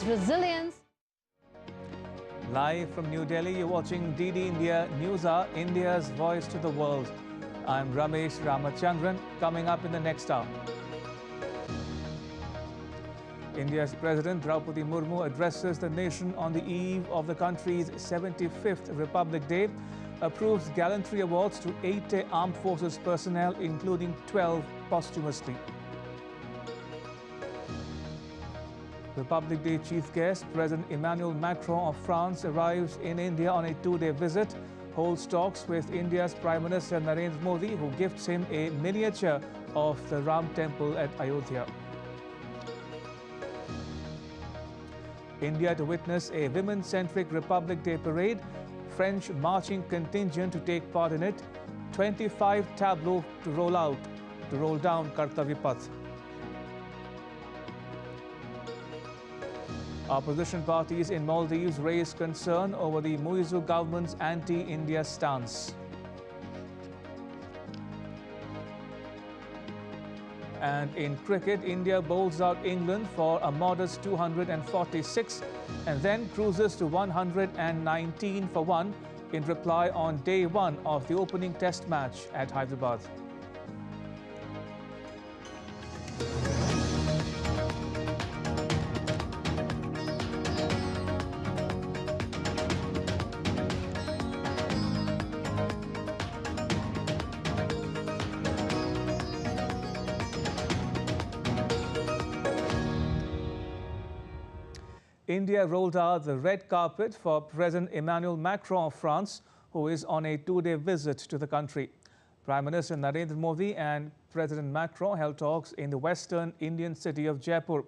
resilience. Live from New Delhi, you're watching DD India News Hour, India's voice to the world. I'm Ramesh Ramachandran. Coming up in the next hour, India's President Draupadi Murmu addresses the nation on the eve of the country's 75th Republic Day, approves gallantry awards to 8 armed forces personnel, including 12 posthumously. Republic Day chief guest President Emanuel Macron of France arrives in India on a 2-day visit, holds talks with India's Prime Minister Narendra Modi, who gifts him a miniature of the Ram Temple at Ayodhya. India to witness a women-centric Republic Day parade, French marching contingent to take part in it, 25 tableaux to roll down Kartavya Path. Opposition parties in Maldives raise concern over the Muizzu government's anti-India stance. And in cricket, India bowls out England for a modest 246 and then cruises to 119 for 1 in reply on day 1 of the opening test match at Hyderabad. India rolled out the red carpet for President Emanuel Macron of France, who is on a 2-day visit to the country. Prime Minister Narendra Modi and President Macron held talks in the western Indian city of Jaipur.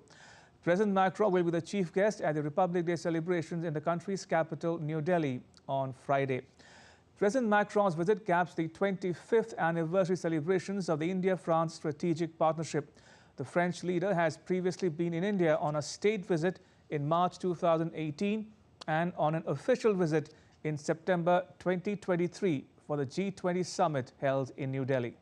President Macron will be the chief guest at the Republic Day celebrations in the country's capital, New Delhi, on Friday. President Macron's visit caps the 25th anniversary celebrations of the India-France strategic partnership. The French leader has previously been in India on a state visit in March 2018 and on an official visit in September 2023 for the G20 summit held in New Delhi.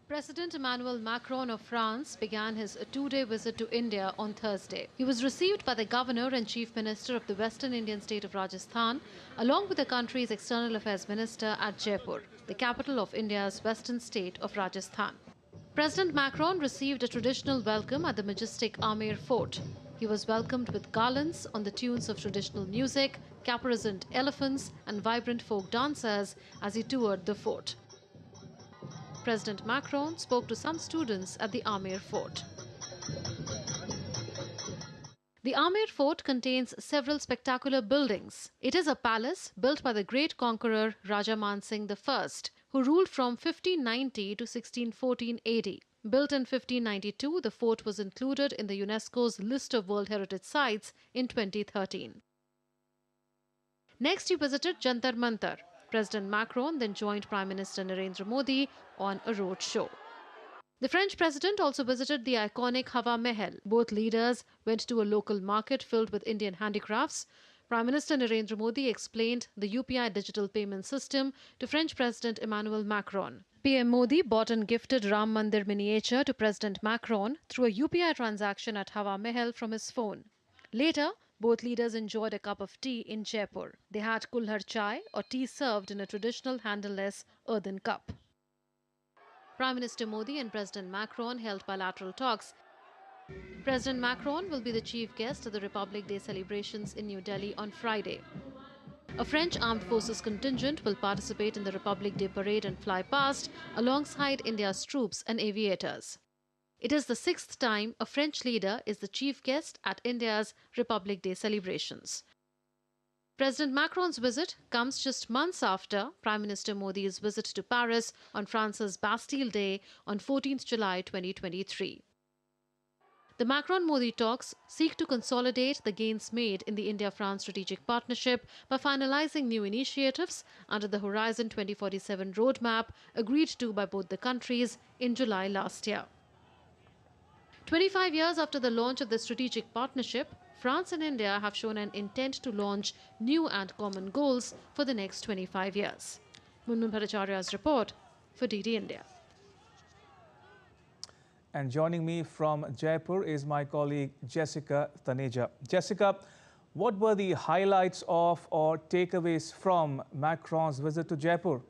President Emmanuel Macron of France began his 2-day visit to India on Thursday. He was received by the Governor and Chief Minister of the Western Indian state of Rajasthan, along with the country's External Affairs Minister at Jaipur, the capital of India's western state of Rajasthan. President Macron received a traditional welcome at the majestic Amer Fort. He was welcomed with garlands on the tunes of traditional music, caparisoned elephants and vibrant folk dancers as he toured the fort. President Macron spoke to some students at the Amer Fort. The Amer Fort contains several spectacular buildings. It is a palace built by the great conqueror Raja Man Singh I, who ruled from 1590 to 1614 AD. Built in 1592, the fort was included in the UNESCO's list of World Heritage Sites in 2013. Next, he visited Jantar Mantar. President Macron then joined Prime Minister Narendra Modi on a road show. The French president also visited the iconic Hawa Mahal. Both leaders went to a local market filled with Indian handicrafts. Prime Minister Narendra Modi explained the UPI digital payment system to French President Emmanuel Macron. PM Modi bought and gifted Ram Mandir miniature to President Macron through a UPI transaction at Hawa Mahal from his phone. Later, both leaders enjoyed a cup of tea in Jaipur. They had kulhar chai, or tea served in a traditional handleless earthen cup. Prime Minister Modi and President Macron held bilateral talks. President Macron will be the chief guest at the Republic Day celebrations in New Delhi on Friday. A French armed forces contingent will participate in the Republic Day parade and fly past alongside India's troops and aviators. It is the 6th time a French leader is the chief guest at India's Republic Day celebrations. President Macron's visit comes just months after Prime Minister Modi's visit to Paris on France's Bastille Day on 14th July 2023. The Macron-Modi talks seek to consolidate the gains made in the India-France strategic partnership by finalizing new initiatives under the Horizon 2047 roadmap agreed to by both the countries in July last year. 25 years after the launch of the strategic partnership, France and India have shown an intent to launch new and common goals for the next 25 years. Munmun Bhattacharya's report for DD India. And joining me from Jaipur is my colleague Jessica Taneja. Jessica, what were the highlights of or takeaways from Macron's visit to Jaipur?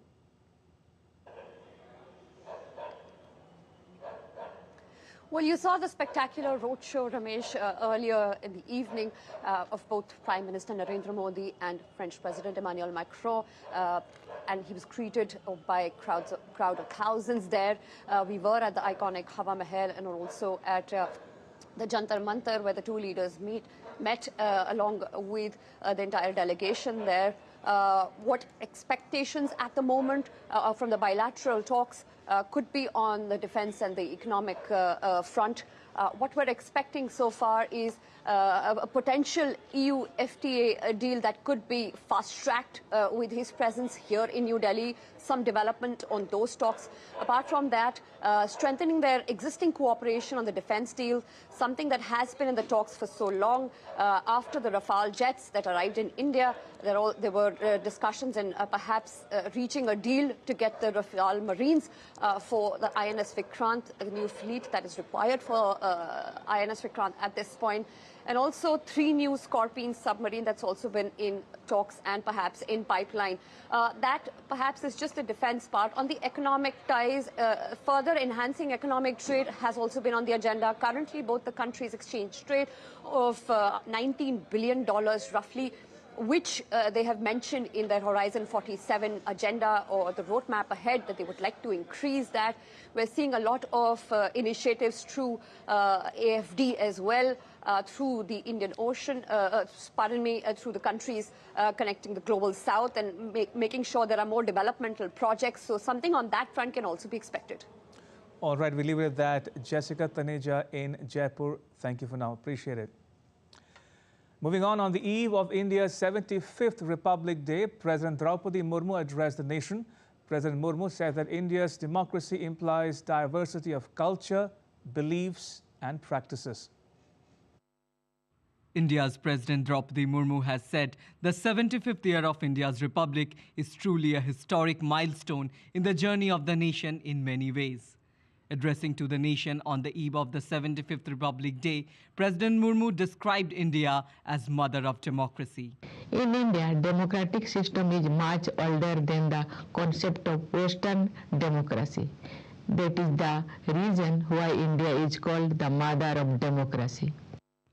Well, you saw the spectacular roadshow, Ramesh, earlier in the evening of both Prime Minister Narendra Modi and French President Emanuel Macron. And he was greeted by a crowd of thousands there. We were at the iconic Hawa Mahal and also at the Jantar Mantar, where the two leaders met along with the entire delegation there. What expectations at the moment from the bilateral talks could be on the defense and the economic front. What we're expecting so far is a potential EU FTA deal that could be fast-tracked with his presence here in New Delhi, some development on those talks. Apart from that, strengthening their existing cooperation on the defense deal, something that has been in the talks for so long. After the Rafale jets that arrived in India, there were discussions and perhaps reaching a deal to get the Rafale Marines for the INS Vikrant, the new fleet that is required for INS Vikrant at this point. And also 3 new Scorpion submarine that's also been in talks and perhaps in pipeline. That perhaps is just the defense part. On the economic ties, further enhancing economic trade has also been on the agenda. Currently, both the countries exchange trade of $19 billion roughly, which they have mentioned in their Horizon 47 agenda or the roadmap ahead that they would like to increase that. We're seeing a lot of initiatives through AFD as well, through the Indian Ocean, through the countries connecting the global south and making sure there are more developmental projects. So something on that front can also be expected. All right, we leave it at that. Jessica Taneja in Jaipur. Thank you for now. Appreciate it. Moving on the eve of India's 75th Republic Day, President Draupadi Murmu addressed the nation. President Murmu said that India's democracy implies diversity of culture, beliefs, and practices. India's President Draupadi Murmu has said the 75th year of India's Republic is truly a historic milestone in the journey of the nation in many ways. Addressing to the nation on the eve of the 75th Republic Day, President Murmu described India as mother of democracy. In India, democratic system is much older than the concept of Western democracy. That is the reason why India is called the mother of democracy.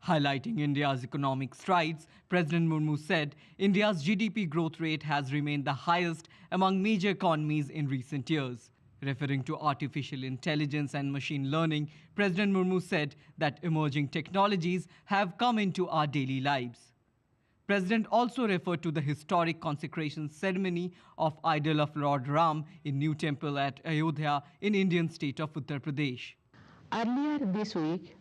Highlighting India's economic strides, President Murmu said India's GDP growth rate has remained the highest among major economies in recent years. Referring to artificial intelligence and machine learning, President Murmu said that emerging technologies have come into our daily lives. President also referred to the historic consecration ceremony of idol of Lord Ram in new temple at Ayodhya in Indian state of Uttar Pradesh. Earlier this week,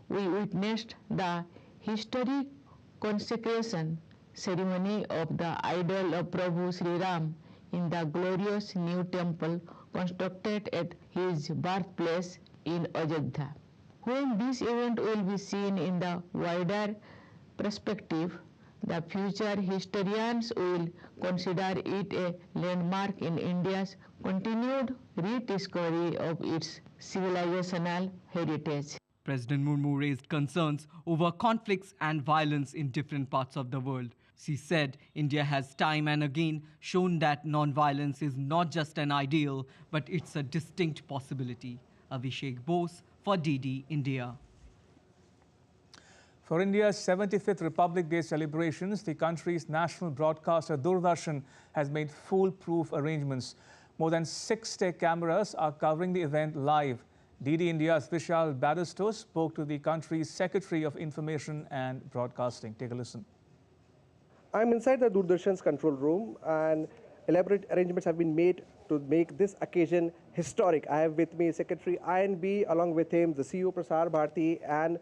we witnessed the historic consecration ceremony of the idol of Prabhu Sri Ram in the glorious new temple constructed at his birthplace in Ayodhya. When this event will be seen in the wider perspective, the future historians will consider it a landmark in India's continued rediscovery of its civilizational heritage. President Murmu raised concerns over conflicts and violence in different parts of the world. She said India has time and again shown that non-violence is not just an ideal, but it's a distinct possibility. Abhishek Bose for DD India. For India's 75th Republic Day celebrations, the country's national broadcaster Doordarshan has made foolproof arrangements. More than 60 cameras are covering the event live. DD India's Vishal Badisto spoke to the country's Secretary of Information and Broadcasting. Take a listen. I'm inside the Doordarshan's control room, and elaborate arrangements have been made to make this occasion historic. I have with me Secretary INB, along with him the CEO Prasar Bharati and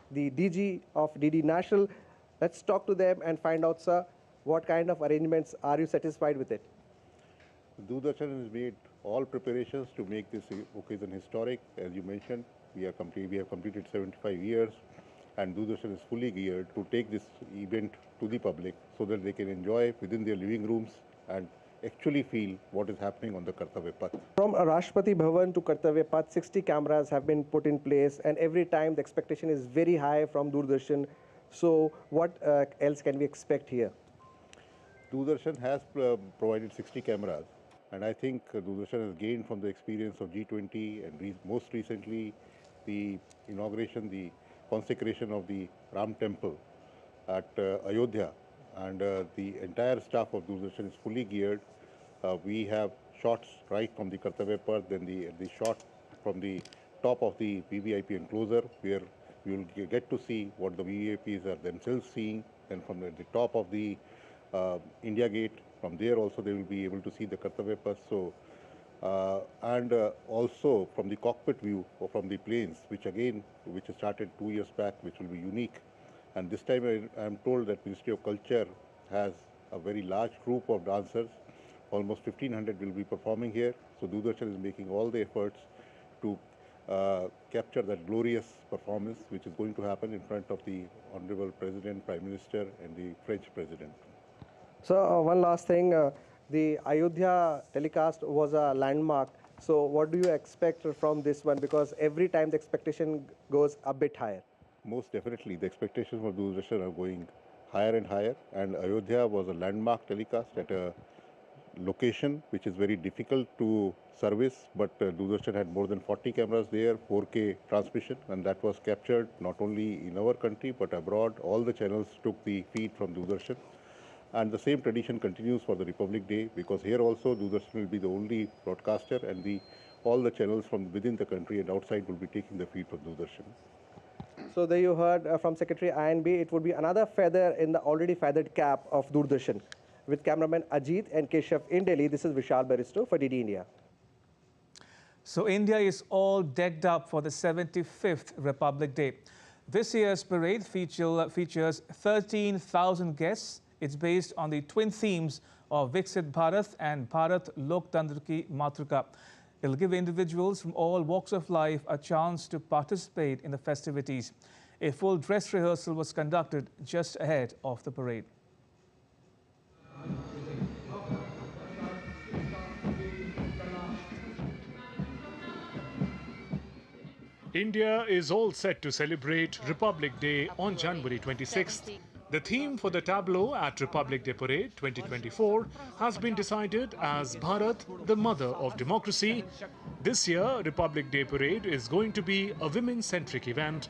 the DG of DD National. Let's talk to them and find out, sir, what kind of arrangements are you satisfied with it? Doordarshan has made all preparations to make this occasion historic. As you mentioned, we have completed 75 years, and Doordarshan is fully geared to take this event to the public so that they can enjoy within their living rooms and actually feel what is happening on the Kartavya Path. From Rashtrapati Bhavan to Kartavya Path, 60 cameras have been put in place, and every time the expectation is very high from Doordarshan. So what else can we expect here? Doordarshan has provided 60 cameras, and I think Doordarshan has gained from the experience of G20 and most recently the inauguration, the consecration of the Ram temple at Ayodhya, and the entire staff of Doordarshan is fully geared. We have shots right from the Kartavya Path, then the shot from the top of the VVIP enclosure, where we will get to see what the VVIPs are themselves seeing, and from the top of the India Gate, from there also they will be able to see the Kartavya Path. So, and also from the cockpit view or from the planes, which started 2 years back, which will be unique. And this time I am told that Ministry of Culture has a very large group of dancers. Almost 1,500 will be performing here. So Doordarshan is making all the efforts to capture that glorious performance, which is going to happen in front of the Honorable President, Prime Minister, and the French President. So one last thing, the Ayodhya telecast was a landmark. So what do you expect from this one? Because every time the expectation goes a bit higher. Most definitely, the expectations for Doordarshan are going higher and higher. And Ayodhya was a landmark telecast at a location which is very difficult to service, but Doordarshan had more than 40 cameras there, 4K transmission, and that was captured not only in our country but abroad. All the channels took the feed from Doordarshan. And the same tradition continues for the Republic Day, because here also Doordarshan will be the only broadcaster, and all the channels from within the country and outside will be taking the feed from Doordarshan. So there you heard from Secretary INB, it would be another feather in the already feathered cap of Doordarshan. With cameraman Ajit and Keshav in Delhi, this is Vishal Baristo for DD India. So India is all decked up for the 75th Republic Day. This year's parade features 13,000 guests. It's based on the twin themes of Vixit Bharat and Bharat Loktantra Ki Matrika. It'll give individuals from all walks of life a chance to participate in the festivities. A full dress rehearsal was conducted just ahead of the parade. India is all set to celebrate Republic Day on January 26th. The theme for the tableau at Republic Day Parade 2024 has been decided as Bharat, the Mother of Democracy. This year, Republic Day Parade is going to be a women-centric event.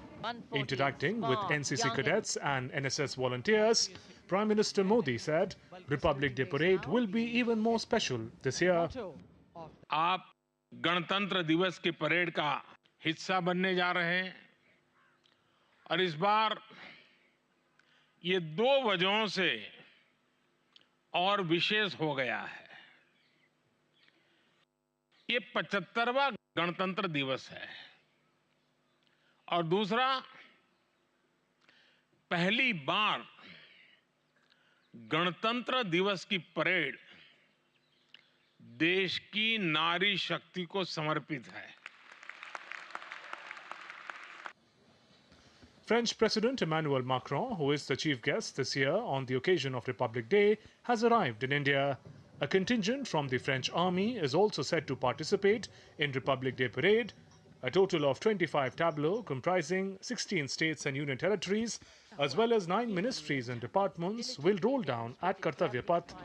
Interacting with NCC cadets and NSS volunteers, Prime Minister Modi said Republic Day Parade will be even more special this year. आप गणतंत्र दिवस की parade का हिस्सा बनने जा रहे हैं और इस बार ये 2 वजहों से और विशेष हो गया है। ये 75वां गणतंत्र दिवस है और दूसरा, पहली बार गणतंत्र दिवस की परेड देश की नारी शक्ति को समर्पित है। French President Emanuel Macron, who is the chief guest this year on the occasion of Republic Day, has arrived in India. A contingent from the French army is also set to participate in Republic Day Parade. A total of 25 tableaux comprising 16 states and union territories, as well as 9 ministries and departments, will roll down at Kartavya Path.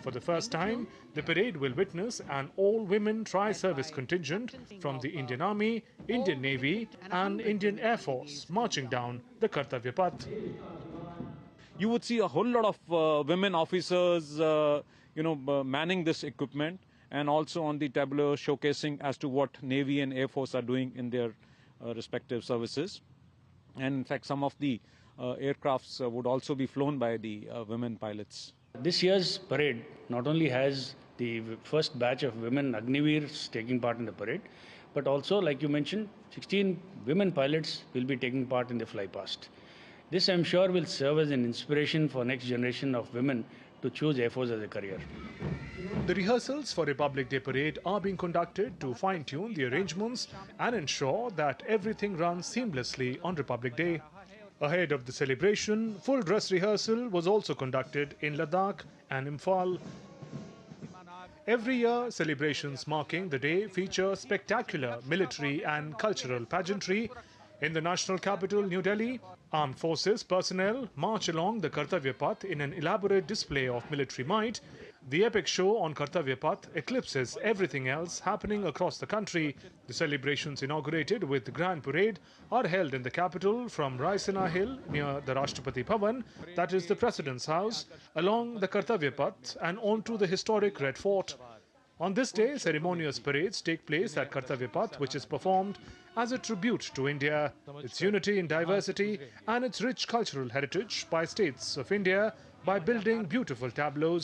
For the first time, the parade will witness an all-women tri-service contingent from the Indian Army, Indian Navy and Indian Air Force marching down the Kartavya Path. You would see a whole lot of women officers, manning this equipment, and also on the tableau showcasing as to what Navy and Air Force are doing in their respective services. And in fact, some of the aircrafts would also be flown by the women pilots. This year's parade not only has the first batch of women Agniveers taking part in the parade, but also, like you mentioned, 16 women pilots will be taking part in the flypast. This, I'm sure, will serve as an inspiration for next generation of women to choose Air Force as a career. The rehearsals for Republic Day Parade are being conducted to fine-tune the arrangements and ensure that everything runs seamlessly on Republic Day. Ahead of the celebration, full dress rehearsal was also conducted in Ladakh and Imphal. Every year, celebrations marking the day feature spectacular military and cultural pageantry. In the national capital, New Delhi, armed forces personnel march along the Kartavya Path in an elaborate display of military might. The epic show on Kartavya Path eclipses everything else happening across the country. The celebrations, inaugurated with grand parade, are held in the capital from Raisina Hill near the Rashtrapati Bhavan, that is the President's house, along the Kartavya Path and onto the historic Red Fort. On this day, ceremonious parades take place at Kartavya Path, which is performed as a tribute to India, its unity in diversity and its rich cultural heritage by states of India by building beautiful tableaux.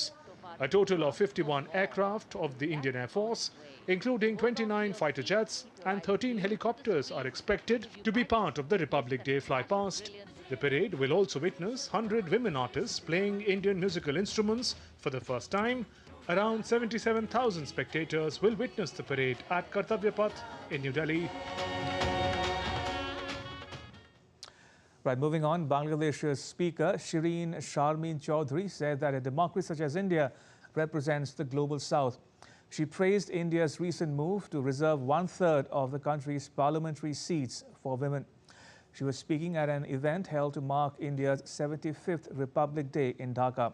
A total of 51 aircraft of the Indian Air Force, including 29 fighter jets and 13 helicopters, are expected to be part of the Republic Day flypast. The parade will also witness 100 women artists playing Indian musical instruments for the first time. Around 77,000 spectators will witness the parade at Kartavya Path in New Delhi. Right, moving on, Bangladesh's Speaker Shireen Sharmin Chaudhry said that a democracy such as India represents the global south. She praised India's recent move to reserve 1/3 of the country's parliamentary seats for women. She was speaking at an event held to mark India's 75th Republic Day in Dhaka.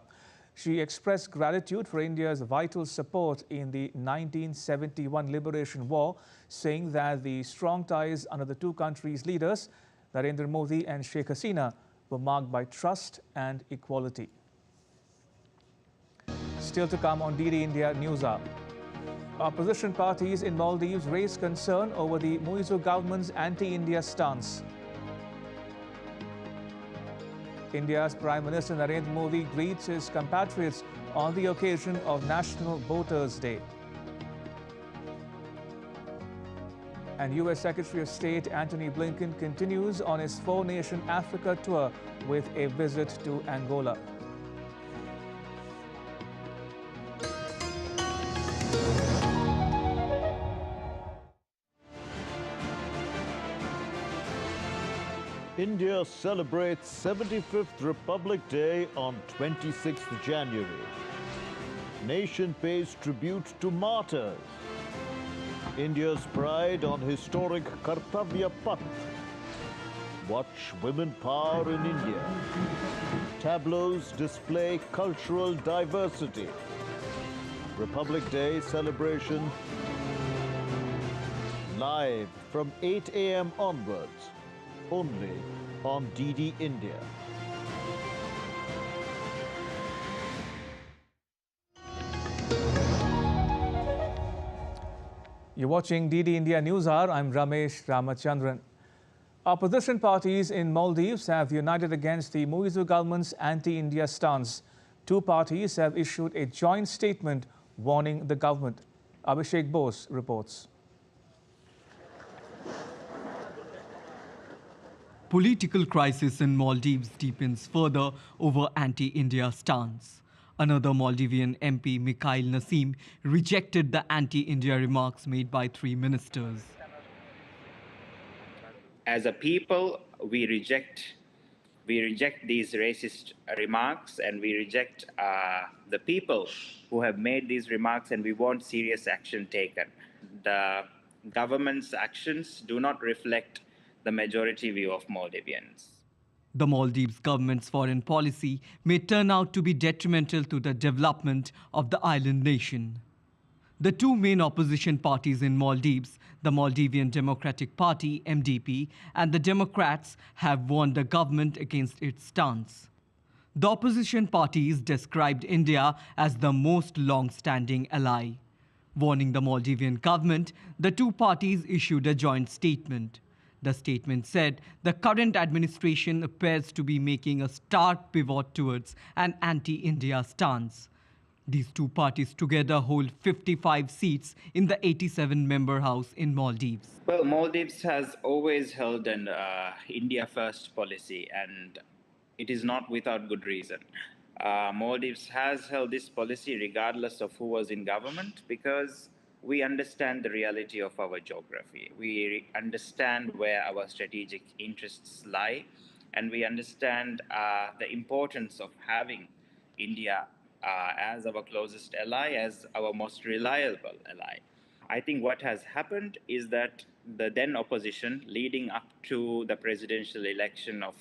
She expressed gratitude for India's vital support in the 1971 Liberation War, saying that the strong ties under the two countries' leaders, Narendra Modi and Sheikh Hasina, were marked by trust and equality. Still to come on DD India News Hour. Opposition parties in Maldives raised concern over the Muizzu government's anti-India stance. India's Prime Minister Narendra Modi greets his compatriots on the occasion of National Voters' Day. And U.S. Secretary of State Antony Blinken continues on his four-nation Africa tour with a visit to Angola. India celebrates 75th Republic Day on 26th January. Nation pays tribute to martyrs. India's pride on historic Kartavya Path. Watch women power in India. Tableaus display cultural diversity. Republic Day celebration live from 8 a.m. onwards, only on DD India. You're watching DD India News Hour. I'm Ramesh Ramachandran. Opposition parties in Maldives have united against the Muizzu government's anti-India stance. Two parties have issued a joint statement warning the government. Abhishek Bose reports. Political crisis in Maldives deepens further over anti-India stance. Another Maldivian MP, Mikhail Naseem, rejected the anti-India remarks made by three ministers. As a people, we reject these racist remarks, and we reject the people who have made these remarks, and we want serious action taken. The government's actions do not reflect the majority view of Maldivians. The Maldives government's foreign policy may turn out to be detrimental to the development of the island nation. The two main opposition parties in Maldives, the Maldivian Democratic Party, MDP, and the Democrats, have warned the government against its stance. The opposition parties described India as the most long-standing ally. Warning the Maldivian government, the two parties issued a joint statement. The statement said the current administration appears to be making a stark pivot towards an anti-India stance. These two parties together hold 55 seats in the 87-member House in Maldives. Well, Maldives has always held an India-first policy, and it is not without good reason. Maldives has held this policy regardless of who was in government, because we understand the reality of our geography. We understand where our strategic interests lie, and we understand the importance of having India as our closest ally, as our most reliable ally. I think what has happened is that the then opposition, leading up to the presidential election of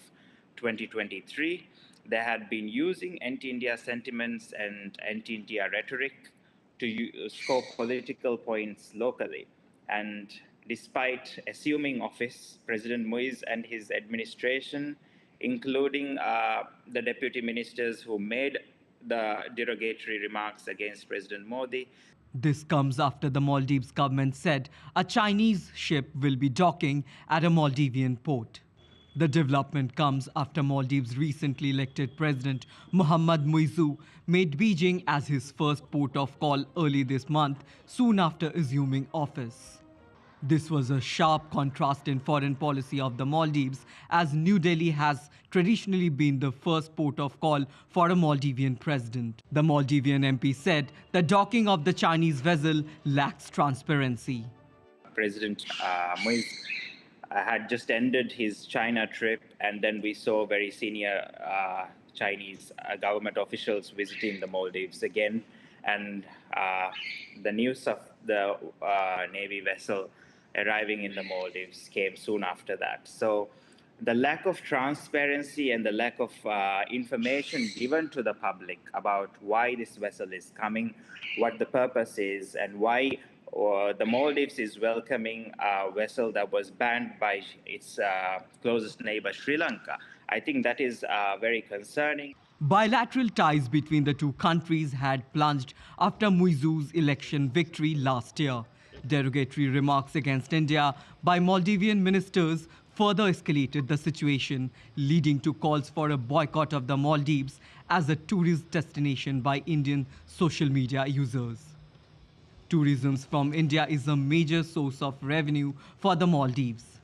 2023, they had been using anti-India sentiments and anti-India rhetoric to score political points locally. And despite assuming office, President Muizzu and his administration, including the deputy ministers who made the derogatory remarks against President Modi. This comes after the Maldives government said a Chinese ship will be docking at a Maldivian port. The development comes after Maldives' recently elected President Mohammad Muizzu made Beijing as his first port of call early this month, soon after assuming office. This was a sharp contrast in foreign policy of the Maldives, as New Delhi has traditionally been the first port of call for a Maldivian president. The Maldivian MP said the docking of the Chinese vessel lacks transparency. President Muizzu had just ended his China trip, and then we saw very senior Chinese government officials visiting the Maldives again, and the news of the Navy vessel arriving in the Maldives came soon after that. So the lack of transparency and the lack of information given to the public about why this vessel is coming, what the purpose is, and why the Maldives is welcoming a vessel that was banned by its closest neighbor, Sri Lanka. I think that is very concerning. Bilateral ties between the two countries had plunged after Muizzu's election victory last year. Derogatory remarks against India by Maldivian ministers further escalated the situation, leading to calls for a boycott of the Maldives as a tourist destination by Indian social media users. Tourism from India is a major source of revenue for the Maldives.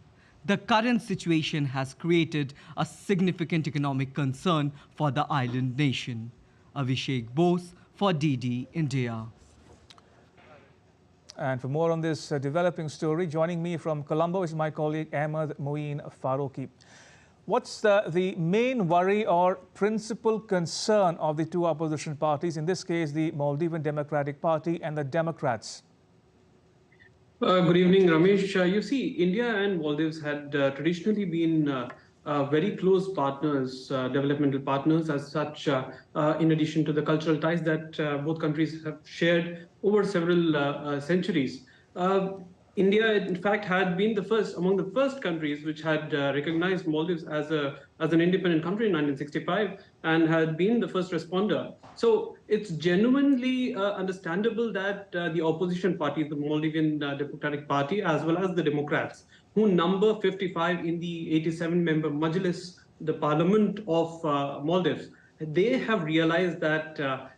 The current situation has created a significant economic concern for the island nation. Abhishek Bose for DD India. And for more on this developing story, joining me from Colombo is my colleague Ahmed Mueen Faruki. What's the main worry or principal concern of the two opposition parties, in this case the Maldivian Democratic Party and the Democrats? Good evening, Ramesh. You see, India and Maldives had traditionally been very close partners, developmental partners as such, in addition to the cultural ties that both countries have shared over several centuries. India, in fact, had been among the first countries which had recognized Maldives as an independent country in 1965 and had been the first responder. So it's genuinely understandable that the opposition parties, the Maldivian Democratic Party, as well as the Democrats, who number 55 in the 87-member Majlis, the parliament of Maldives, they have realized that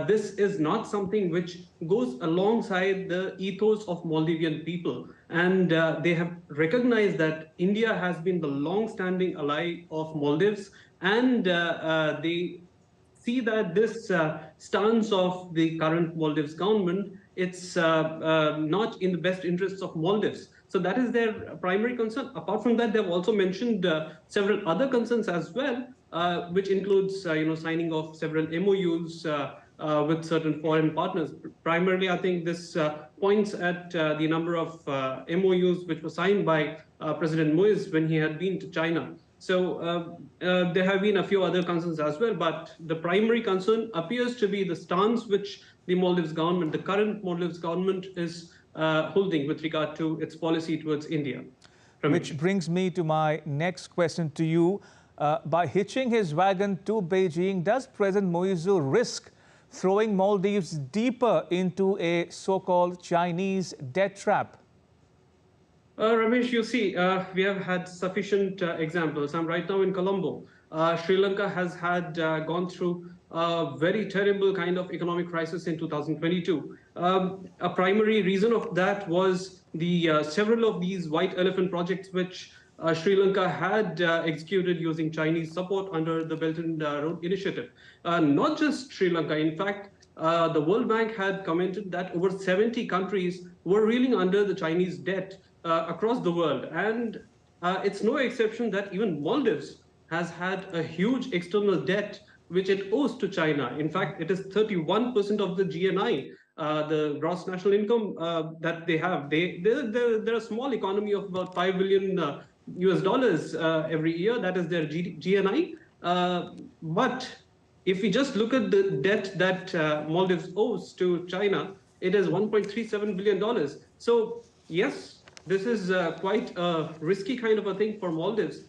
this is not something which goes alongside the ethos of Maldivian people. And they have recognized that India has been the long-standing ally of Maldives, and they see that this stance of the current Maldives government, it's not in the best interests of Maldives. So that is their primary concern. Apart from that, they've also mentioned several other concerns as well, which includes signing of several MOUs with certain foreign partners. Primarily, I think this points at the number of MOUs which were signed by President Muizzu when he had been to China. So there have been a few other concerns as well, but the primary concern appears to be the stance which the Maldives government, the current Maldives government, is holding with regard to its policy towards India. Which brings me to my next question to you. By hitching his wagon to Beijing, does President Muizzu risk throwing Maldives deeper into a so-called Chinese debt trap? Ramesh, you see, we have had sufficient examples. I'm right now in Colombo. Sri Lanka has had gone through a very terrible kind of economic crisis in 2022. A primary reason of that was the several of these white elephant projects which Sri Lanka had executed using Chinese support under the Belt and Road Initiative. Not just Sri Lanka, in fact, the World Bank had commented that over 70 countries were reeling under the Chinese debt across the world. And it's no exception that even Maldives has had a huge external debt which it owes to China. In fact, it is 31% of the GNI, the gross national income that they have. They're a small economy of about $5 billion US dollars every year. That is their GNI. But if we just look at the debt that Maldives owes to China, it is $1.37 billion. So yes, this is quite a risky kind of a thing for Maldives.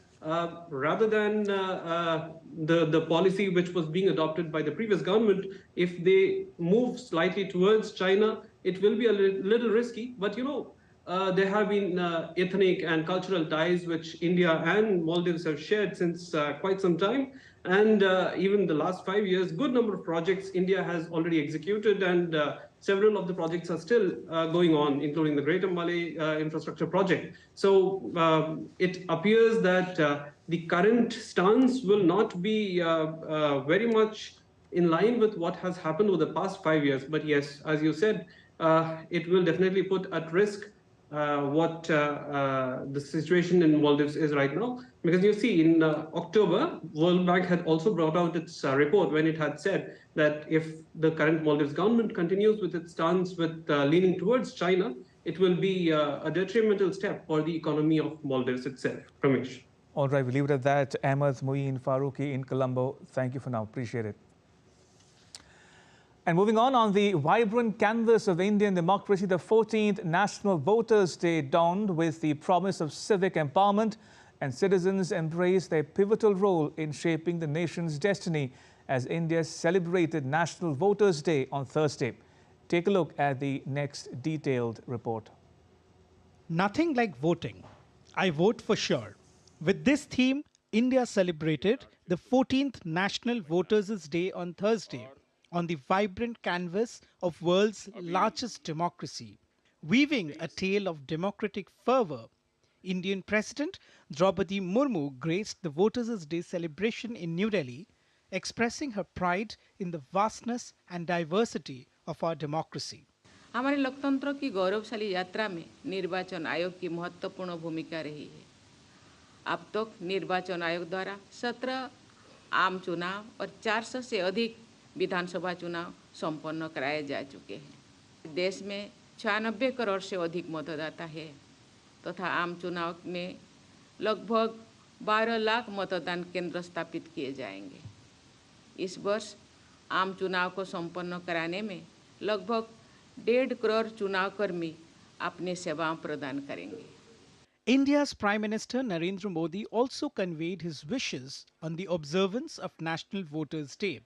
Rather than the policy which was being adopted by the previous government, if they move slightly towards China, it will be a little risky. But you know, there have been ethnic and cultural ties which India and Maldives have shared since quite some time. And even the last 5 years, good number of projects India has already executed, and several of the projects are still going on, including the Greater Malay Infrastructure Project. So it appears that the current stance will not be very much in line with what has happened over the past 5 years. But yes, as you said, it will definitely put at risk what the situation in Maldives is right now. Because you see, in October, World Bank had also brought out its report when it had said that if the current Maldives government continues with its stance with leaning towards China, it will be a detrimental step for the economy of Maldives itself. Ramesh. All right, we'll leave it at that. Ahmed, Mueen, Faruki in Colombo, thank you for now. Appreciate it. And moving on the vibrant canvas of Indian democracy, the 14th National Voters' Day dawned with the promise of civic empowerment, and citizens embraced their pivotal role in shaping the nation's destiny as India celebrated National Voters' Day on Thursday. Take a look at the next detailed report. Nothing like voting. I vote for sure. With this theme, India celebrated the 14th National Voters' Day on Thursday on the vibrant canvas of world's largest democracy. Weaving a tale of democratic fervor, Indian President Draupadi Murmu graced the Voters' Day celebration in New Delhi, expressing her pride in the vastness and diversity of our democracy. हमारे लोकतंत्र की गौरवशाली यात्रा में निर्वाचन आयोग की महत्वपूर्ण भूमिका रही है। अब तक निर्वाचन आयोग द्वारा 17 आम चुनाव और 400 से अधिक विधानसभा चुनाव संपन्न कराए जा चुके हैं। देश में 96 करोड़ से अधिक मतदाता है तथा आम चुनाव में लगभग 12 लाख मतदान केंद्र स्थापित किए जाएंगे। इस वर्ष आम चुनाव को संपन्न कराने में लगभग 1.5 करोड़ चुनाव कर्मी अपनी सेवाएं प्रदान करेंगे। India's Prime Minister Narendra Modi also conveyed his wishes on the observance of National Voters' Day,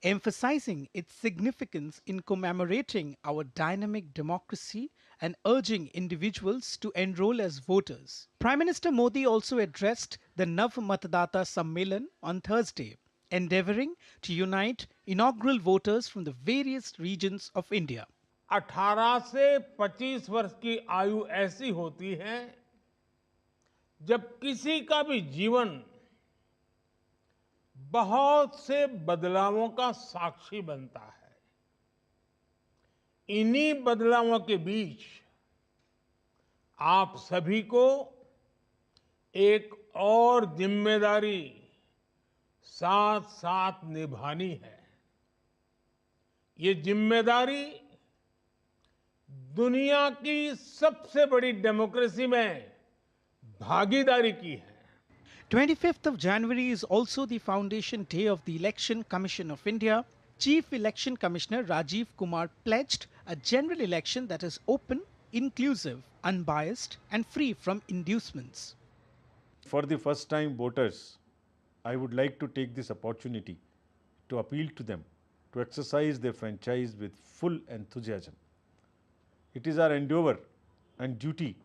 emphasizing its significance in commemorating our dynamic democracy and urging individuals to enroll as voters. Prime Minister Modi also addressed the Nav Matadata Sammelan on Thursday, endeavoring to unite inaugural voters from the various regions of India. 18 से 25 वर्ष की आयु ऐसी होती है जब किसी का भी जीवन बहुत से बदलावों का साक्षी बनता है। इन्हीं बदलावों के बीच आप सभी को एक और जिम्मेदारी साथ साथ निभानी है। ये जिम्मेदारी दुनिया की सबसे बड़ी डेमोक्रेसी में भागीदारी की है। 25th of January is also the foundation day of the Election Commission of India. Chief Election Commissioner Rajiv Kumar pledged a general election that is open, inclusive, unbiased and free from inducements. For the first time voters, I would like to take this opportunity to appeal to them to exercise their franchise with full enthusiasm. It is our endeavor and duty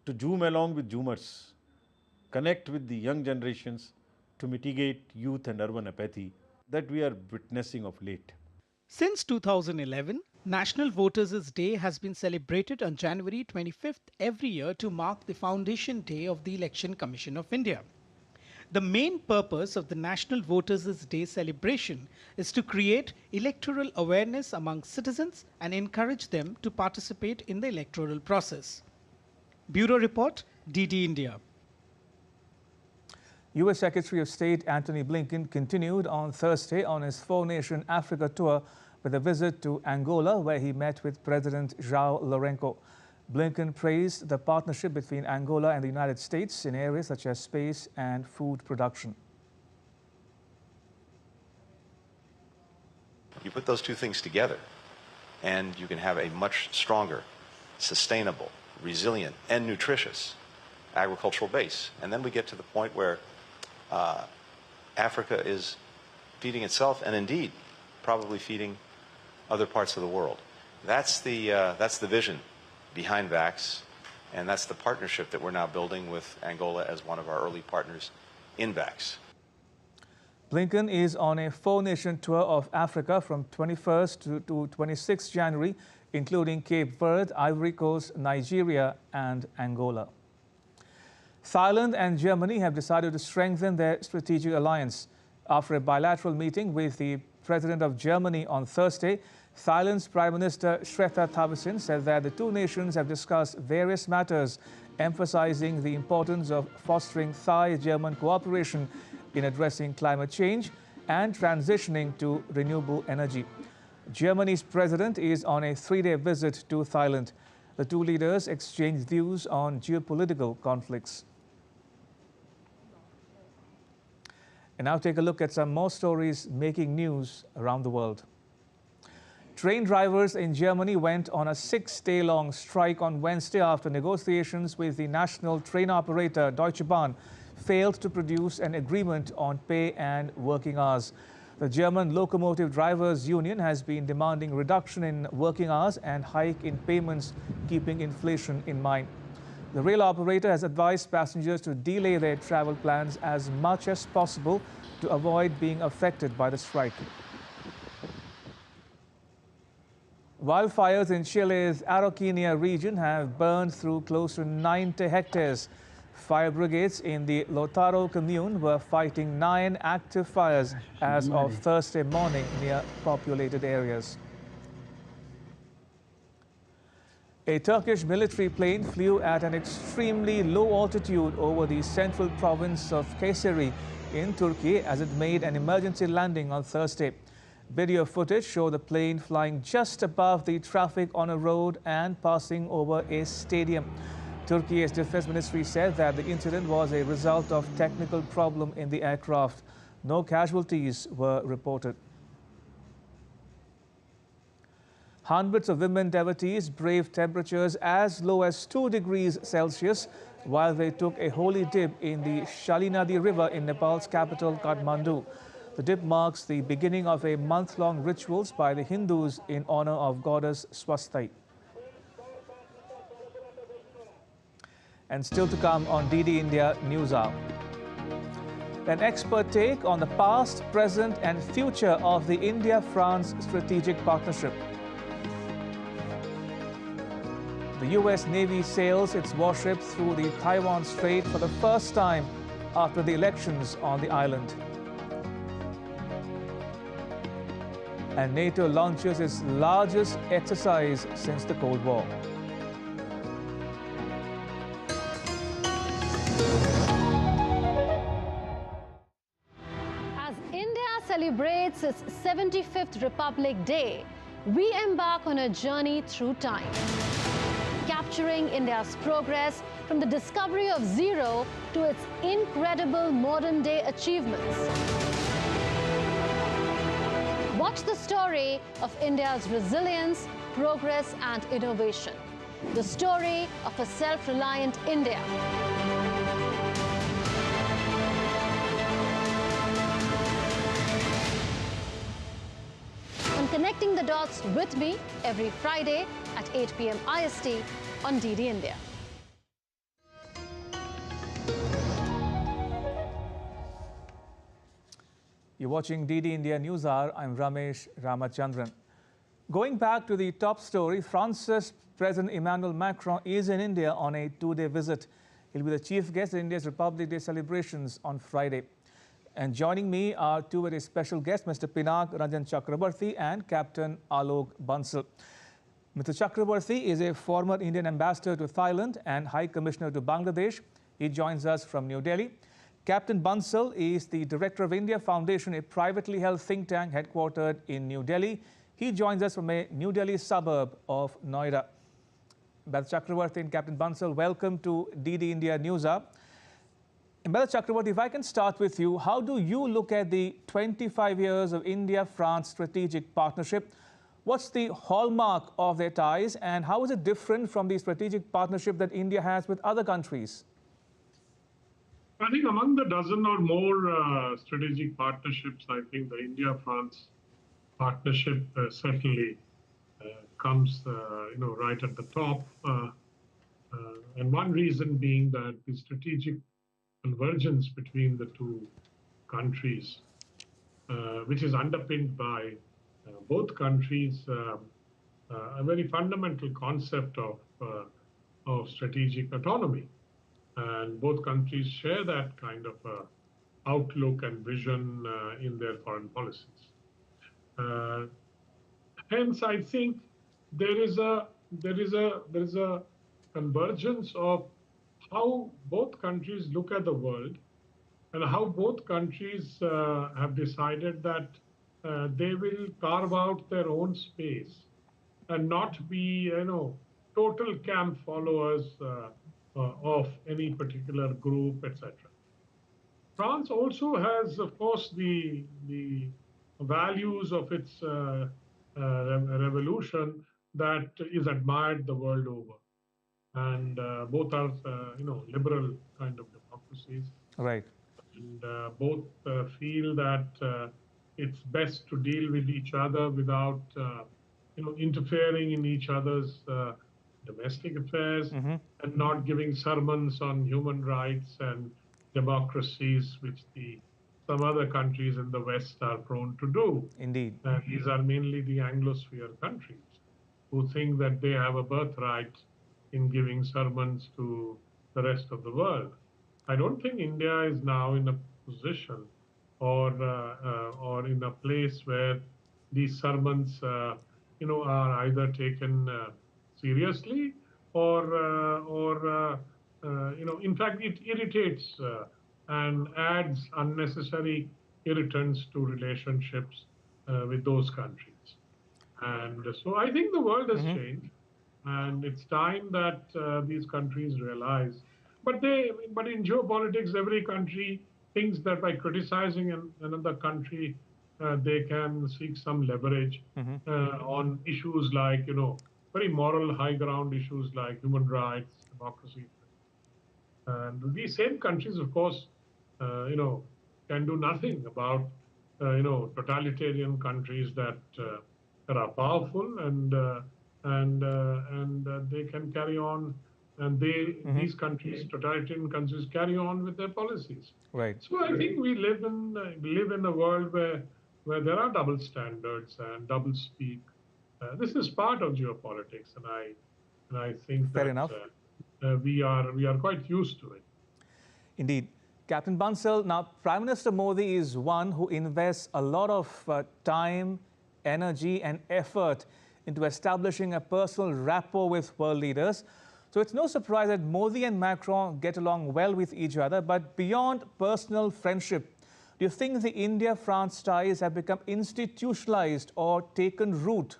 to zoom along with zoomers, connect with the young generations to mitigate youth and urban apathy that we are witnessing of late. Since 2011, National Voters' Day has been celebrated on January 25th every year to mark the foundation day of the Election Commission of India. The main purpose of the National Voters' Day celebration is to create electoral awareness among citizens and encourage them to participate in the electoral process. Bureau Report, DD India. U.S. Secretary of State Antony Blinken continued on Thursday on his four-nation Africa tour with a visit to Angola, where he met with President João Lourenço. Blinken praised the partnership between Angola and the United States in areas such as space and food production. You put those two things together, and you can have a much stronger, sustainable, resilient, and nutritious agricultural base. And then we get to the point where Africa is feeding itself, and indeed, probably feeding other parts of the world. That's the vision behind VAX, and that's the partnership that we're now building with Angola as one of our early partners in VAX. Blinken is on a four-nation tour of Africa from 21st to 26th January, including Cape Verde, Ivory Coast, Nigeria, and Angola. Thailand and Germany have decided to strengthen their strategic alliance. After a bilateral meeting with the President of Germany on Thursday, Thailand's Prime Minister Srettha Thavisin said that the two nations have discussed various matters, emphasizing the importance of fostering Thai-German cooperation in addressing climate change and transitioning to renewable energy. Germany's president is on a three-day visit to Thailand. The two leaders exchanged views on geopolitical conflicts. And now take a look at some more stories making news around the world. Train drivers in Germany went on a 6-day-long strike on Wednesday after negotiations with the national train operator Deutsche Bahn failed to produce an agreement on pay and working hours. The German Locomotive Drivers Union has been demanding reduction in working hours and hike in payments, keeping inflation in mind. The rail operator has advised passengers to delay their travel plans as much as possible to avoid being affected by the strike. Wildfires in Chile's Araucania region have burned through close to 90 hectares. Fire brigades in the Lautaro commune were fighting 9 active fires as of Thursday morning near populated areas. A Turkish military plane flew at an extremely low altitude over the central province of Kayseri in Turkey as it made an emergency landing on Thursday. Video footage showed the plane flying just above the traffic on a road and passing over a stadium. Turkey's defense ministry said that the incident was a result of technical problem in the aircraft. No casualties were reported. Hundreds of women devotees braved temperatures as low as 2 degrees Celsius while they took a holy dip in the Shalinadi River in Nepal's capital, Kathmandu. The dip marks the beginning of a month-long rituals by the Hindus in honor of goddess Swasthi. And still to come on DD India News Hour. An expert take on the past, present and future of the India-France strategic partnership. The U.S. Navy sails its warship through the Taiwan Strait for the first time after the elections on the island. And NATO launches its largest exercise since the Cold War. As India celebrates its 75th Republic Day, we embark on a journey through time, capturing India's progress from the discovery of zero to its incredible modern-day achievements. Watch the story of India's resilience, progress and innovation. The story of a self-reliant India. On Connecting the Dots with me every Friday at 8 p.m. IST on DD India. You're watching DD India News Hour. I'm Ramesh Ramachandran. Going back to the top story, France's President Emanuel Macron is in India on a 2-day visit. He'll be the chief guest at India's Republic Day celebrations on Friday. And joining me are two very special guests, Mr. Pinag Ranjan Chakrabarti and Captain Alok Bansal. Mr. Chakrabarti is a former Indian ambassador to Thailand and High Commissioner to Bangladesh. He joins us from New Delhi. Captain Bansal is the director of India Foundation, a privately held think tank headquartered in New Delhi. He joins us from a New Delhi suburb of Noida. Bhat Chakravarti and Captain Bansal, welcome to DD India News Up. Bhat Chakravarti, if I can start with you, how do you look at the 25 years of India-France strategic partnership? What's the hallmark of their ties, and how is it different from the strategic partnership that India has with other countries? I think among the dozen or more strategic partnerships, I think the India-France partnership certainly comes, right at the top. And one reason being that the strategic convergence between the two countries, which is underpinned by both countries, a very fundamental concept of strategic autonomy. And both countries share that kind of outlook and vision in their foreign policies. Hence, I think there is a convergence of how both countries look at the world, and how both countries have decided that they will carve out their own space and not be, total camp followers of any particular group, etc. France also has, of course, the values of its revolution that is admired the world over. And both are, liberal kind of democracies. Right. And both feel that it's best to deal with each other without, interfering in each other's domestic affairs, and not giving sermons on human rights and democracies, which some other countries in the West are prone to do. Indeed. These are mainly the Anglosphere countries who think that they have a birthright in giving sermons to the rest of the world. I don't think India is now in a position or in a place where these sermons, are either taken seriously or in fact, it irritates and adds unnecessary irritants to relationships with those countries. And so I think the world has changed, and it's time that these countries realize. But in geopolitics, every country thinks that by criticizing another country, they can seek some leverage on issues like, very moral high ground issues like human rights, democracy. And these same countries, of course, can do nothing about, totalitarian countries that are powerful and they can carry on, and these countries, totalitarian countries, carry on with their policies. Right. So I think we live in a world where there are double standards and double speak. This is part of geopolitics, and I think Fair that enough. We are quite used to it. Indeed. Captain Bansal, now Prime Minister Modi is one who invests a lot of time, energy and effort into establishing a personal rapport with world leaders. So it's no surprise that Modi and Macron get along well with each other. But beyond personal friendship, do you think the India-France ties have become institutionalized or taken root?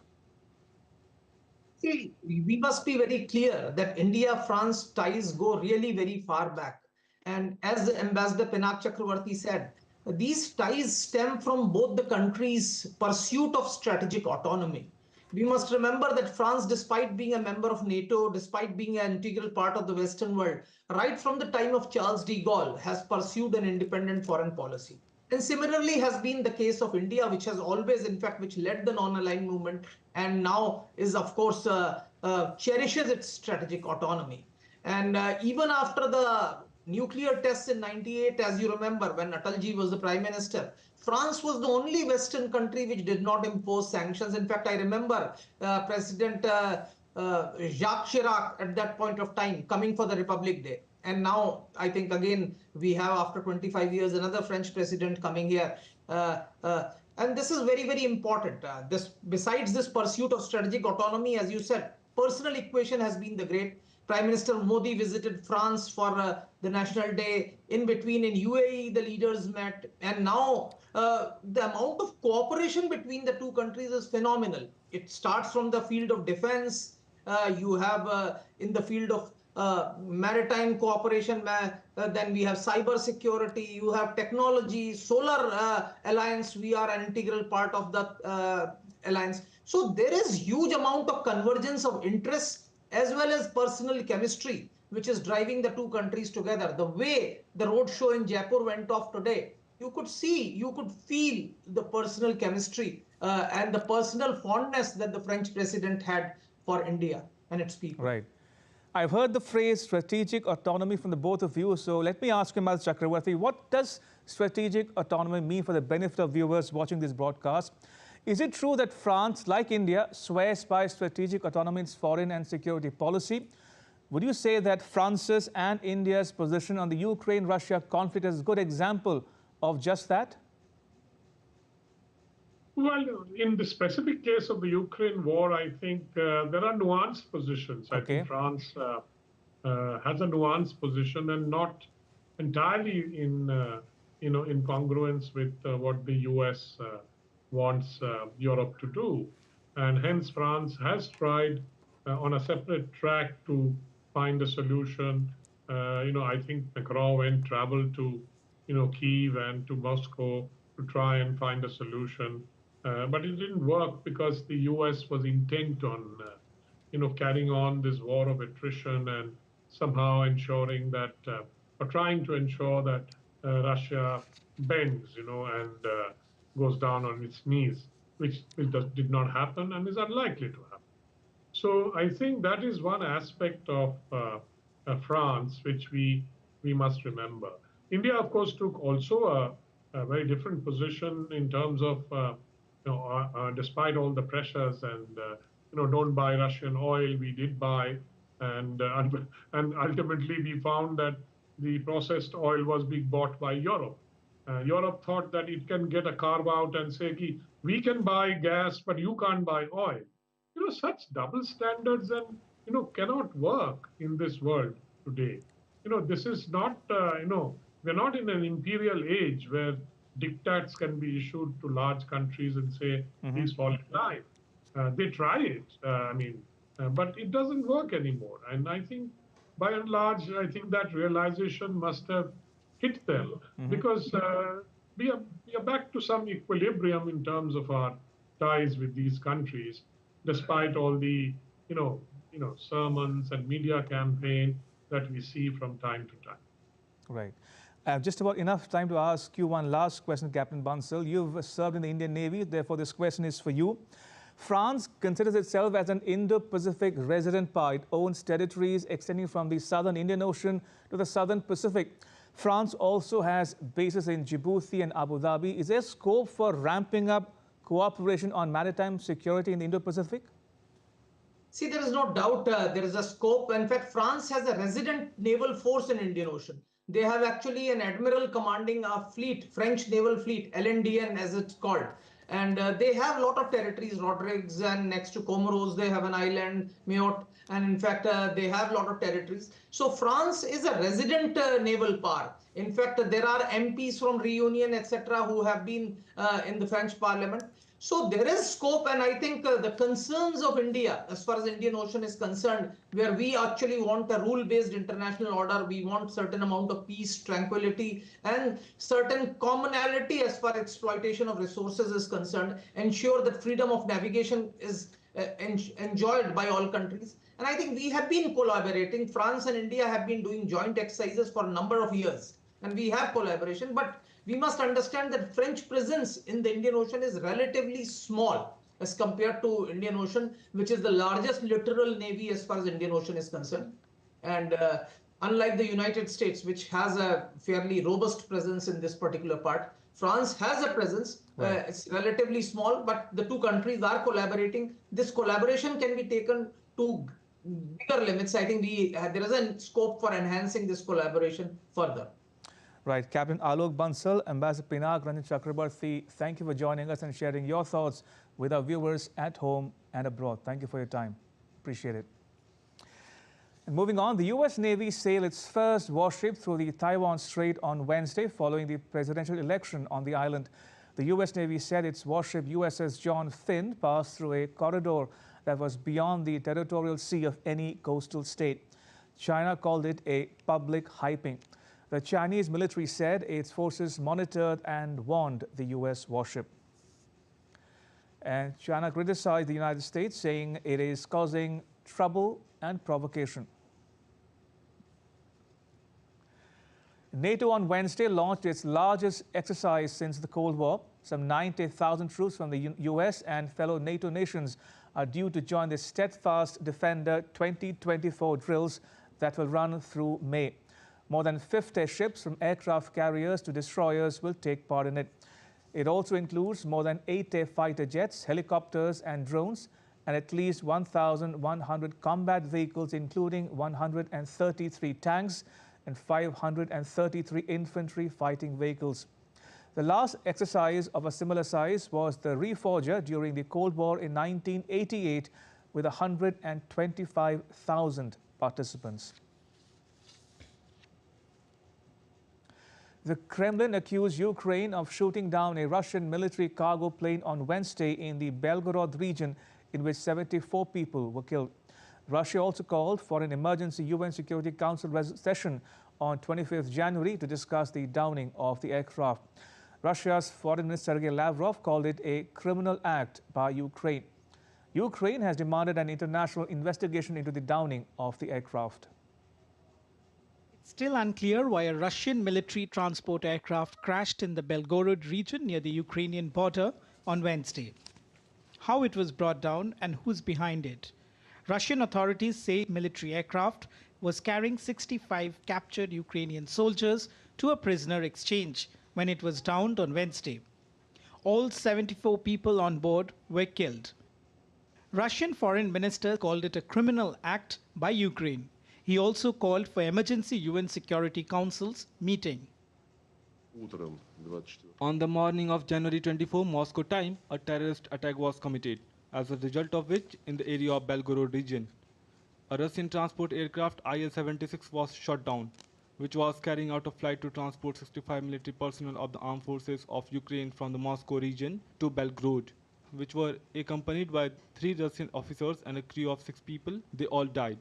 See, we must be very clear that India-France ties go really very far back. And as Ambassador Pinak Chakravarti said, these ties stem from both the countries' pursuit of strategic autonomy. We must remember that France, despite being a member of NATO, despite being an integral part of the Western world, right from the time of Charles de Gaulle, has pursued an independent foreign policy. And similarly has been the case of India, which has always, in fact, which led the non-aligned movement and now is, of course, cherishes its strategic autonomy. And even after the nuclear tests in '98, as you remember, when Atalji was the prime minister, France was the only Western country which did not impose sanctions. In fact, I remember President Jacques Chirac at that point of time coming for the Republic Day. And now I think again we have, after 25 years, another French president coming here. And this is very, very important. Besides this pursuit of strategic autonomy, as you said, personal equation has been the great. Prime Minister Modi visited France for the National Day. In between, in UAE, the leaders met. And now the amount of cooperation between the two countries is phenomenal. It starts from the field of defense. You have in the field of maritime cooperation, then we have cyber security, you have technology, solar alliance, we are an integral part of the alliance. So there is huge amount of convergence of interests as well as personal chemistry, which is driving the two countries together. The way the roadshow in Jaipur went off today, you could see, you could feel the personal chemistry and the personal fondness that the French president had for India and its people. Right. I've heard the phrase strategic autonomy from the both of you. So let me ask you, Ms. Chakravarti, what does strategic autonomy mean for the benefit of viewers watching this broadcast? Is it true that France, like India, swears by strategic autonomy in its foreign and security policy? Would you say that France's and India's position on the Ukraine-Russia conflict is a good example of just that? Well, in the specific case of the Ukraine war, I think there are nuanced positions. I think France has a nuanced position and not entirely in in congruence with what the US wants Europe to do, and hence France has tried on a separate track to find a solution. I think Macron traveled to Kyiv and to Moscow to try and find a solution. But it didn't work because the U.S. was intent on, carrying on this war of attrition and somehow ensuring that, or trying to ensure that Russia bends, and goes down on its knees, which did not happen and is unlikely to happen. So I think that is one aspect of France which we must remember. India, of course, took also a very different position in terms of despite all the pressures and don't buy Russian oil, we did buy, and ultimately we found that the processed oil was being bought by Europe. Europe thought that it can get a carve out and say, we can buy gas, but you can't buy oil. Such double standards and cannot work in this world today. This is not we're not in an imperial age where diktats can be issued to large countries and say, please fall in line. They try it, but it doesn't work anymore. And I think, by and large, I think that realization must have hit them because we are back to some equilibrium in terms of our ties with these countries, despite all the sermons and media campaign that we see from time to time. Right. Just about enough time to ask you one last question, Captain Bansal. You've served in the Indian Navy, therefore this question is for you. France considers itself as an Indo-Pacific resident power. It owns territories extending from the southern Indian Ocean to the southern Pacific. France also has bases in Djibouti and Abu Dhabi. Is there scope for ramping up cooperation on maritime security in the Indo-Pacific? See, there is no doubt there is a scope. In fact, France has a resident naval force in Indian Ocean. They have actually an admiral commanding a fleet, French naval fleet, LNDN as it's called. And they have a lot of territories, Rodrigues, and next to Comoros, they have an island, Mayotte. And in fact, they have a lot of territories. So France is a resident naval power. In fact, there are MPs from Reunion, etc., who have been in the French parliament. So there is scope, and I think the concerns of India, as far as Indian Ocean is concerned, where we actually want a rule-based international order, we want certain amount of peace, tranquility, and certain commonality as far as exploitation of resources is concerned, ensure that freedom of navigation is enjoyed by all countries. And I think we have been collaborating. France and India have been doing joint exercises for a number of years, and we have collaboration, but we must understand that French presence in the Indian Ocean is relatively small as compared to Indian Ocean, which is the largest littoral navy as far as Indian Ocean is concerned. And unlike the United States, which has a fairly robust presence in this particular part, France has a presence. Right. It's relatively small, but the two countries are collaborating. This collaboration can be taken to bigger limits. I think there is a scope for enhancing this collaboration further. Right. Captain Alok Bansal, Ambassador Pinak Ranjan Chakrabarti, thank you for joining us and sharing your thoughts with our viewers at home and abroad. Thank you for your time. Appreciate it. And moving on, the U.S. Navy sailed its first warship through the Taiwan Strait on Wednesday following the presidential election on the island. The U.S. Navy said its warship USS John Finn passed through a corridor that was beyond the territorial sea of any coastal state. China called it a public hyping. The Chinese military said its forces monitored and warned the U.S. warship. And China criticized the United States, saying it is causing trouble and provocation. NATO on Wednesday launched its largest exercise since the Cold War. Some 90,000 troops from the US and fellow NATO nations are due to join the Steadfast Defender 2024 drills that will run through May. More than 50 ships from aircraft carriers to destroyers will take part in it. It also includes more than 80 fighter jets, helicopters and drones, and at least 1,100 combat vehicles, including 133 tanks and 533 infantry fighting vehicles. The last exercise of a similar size was the Reforger during the Cold War in 1988 with 125,000 participants. The Kremlin accused Ukraine of shooting down a Russian military cargo plane on Wednesday in the Belgorod region, in which 74 people were killed. Russia also called for an emergency UN Security Council session on 25th January to discuss the downing of the aircraft. Russia's Foreign Minister Sergei Lavrov called it a criminal act by Ukraine. Ukraine has demanded an international investigation into the downing of the aircraft. It's still unclear why a Russian military transport aircraft crashed in the Belgorod region near the Ukrainian border on Wednesday. How it was brought down and who's behind it. Russian authorities say military aircraft was carrying 65 captured Ukrainian soldiers to a prisoner exchange when it was downed on Wednesday. All 74 people on board were killed. Russian Foreign Minister called it a criminal act by Ukraine. He also called for emergency UN Security Council's meeting. On the morning of January 24 Moscow time, a terrorist attack was committed, as a result of which, in the area of Belgorod region, a Russian transport aircraft IL-76 was shot down, which was carrying out a flight to transport 65 military personnel of the armed forces of Ukraine from the Moscow region to Belgorod, which were accompanied by 3 Russian officers and a crew of 6 people. They all died.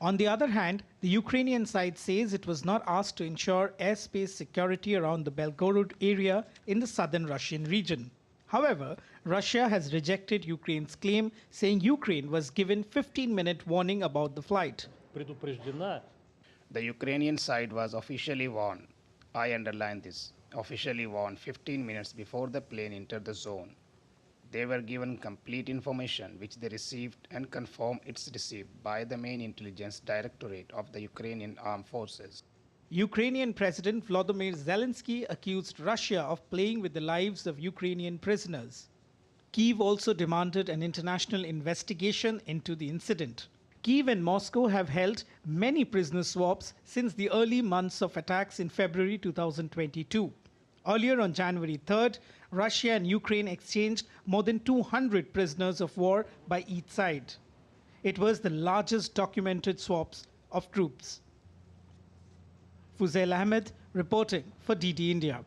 On the other hand, the Ukrainian side says it was not asked to ensure airspace security around the Belgorod area in the southern Russian region. However, Russia has rejected Ukraine's claim, saying Ukraine was given 15-minute warning about the flight. The Ukrainian side was officially warned. I underline this. Officially warned 15 minutes before the plane entered the zone. They were given complete information which they received and confirmed it's received by the main intelligence directorate of the Ukrainian armed forces. Ukrainian President Volodymyr Zelensky accused Russia of playing with the lives of Ukrainian prisoners. Kyiv also demanded an international investigation into the incident. Kyiv and Moscow have held many prisoner swaps since the early months of attacks in February 2022. Earlier on January 3rd, Russia and Ukraine exchanged more than 200 prisoners of war by each side. It was the largest documented swaps of troops. Fuzail Ahmed reporting for DD India.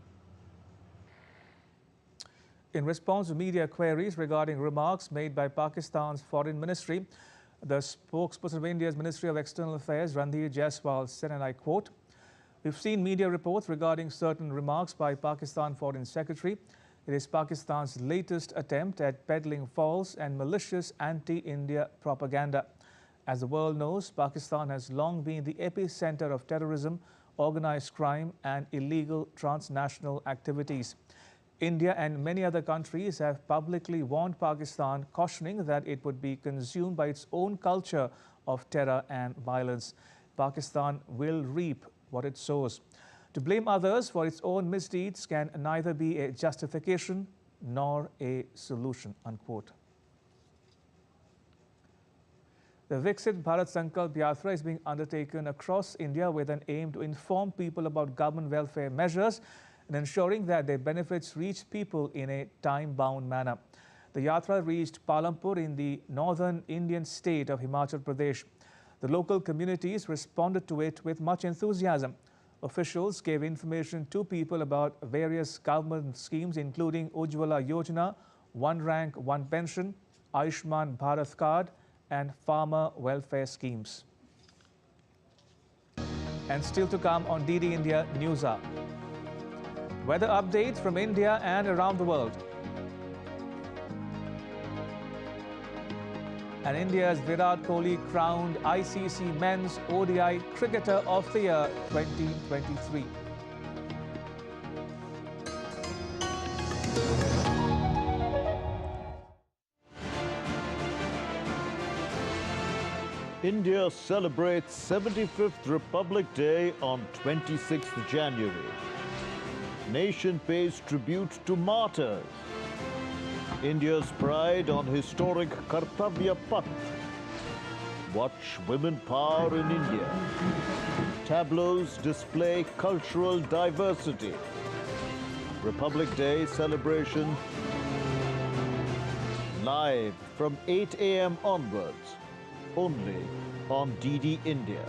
In response to media queries regarding remarks made by Pakistan's Foreign Ministry, the spokesperson of India's Ministry of External Affairs, Randhir Jaiswal, said, and I quote, "We've seen media reports regarding certain remarks by Pakistan Foreign Secretary. It is Pakistan's latest attempt at peddling false and malicious anti-India propaganda. As the world knows, Pakistan has long been the epicenter of terrorism, organized crime and illegal transnational activities. India and many other countries have publicly warned Pakistan, cautioning that it would be consumed by its own culture of terror and violence. Pakistan will reap what it sows. To blame others for its own misdeeds can neither be a justification nor a solution," unquote. The Vixit Bharat Sankalp Yatra is being undertaken across India with an aim to inform people about government welfare measures and ensuring that their benefits reach people in a time-bound manner. The Yatra reached Palampur in the northern Indian state of Himachal Pradesh. The local communities responded to it with much enthusiasm. Officials gave information to people about various government schemes including Ujjwala Yojana, One Rank, One Pension, Ayushman Bharat Card and farmer welfare schemes. And still to come on DD India News Hour. Weather updates from India and around the world. And India's Virat Kohli crowned ICC Men's ODI Cricketer of the Year 2023. India celebrates 75th Republic Day on 26th January. Nation pays tribute to martyrs. India's pride on historic Kartavya Path. Watch Women Power in India. Tableaus display cultural diversity. Republic Day celebration live from 8 a.m. onwards, only on DD India.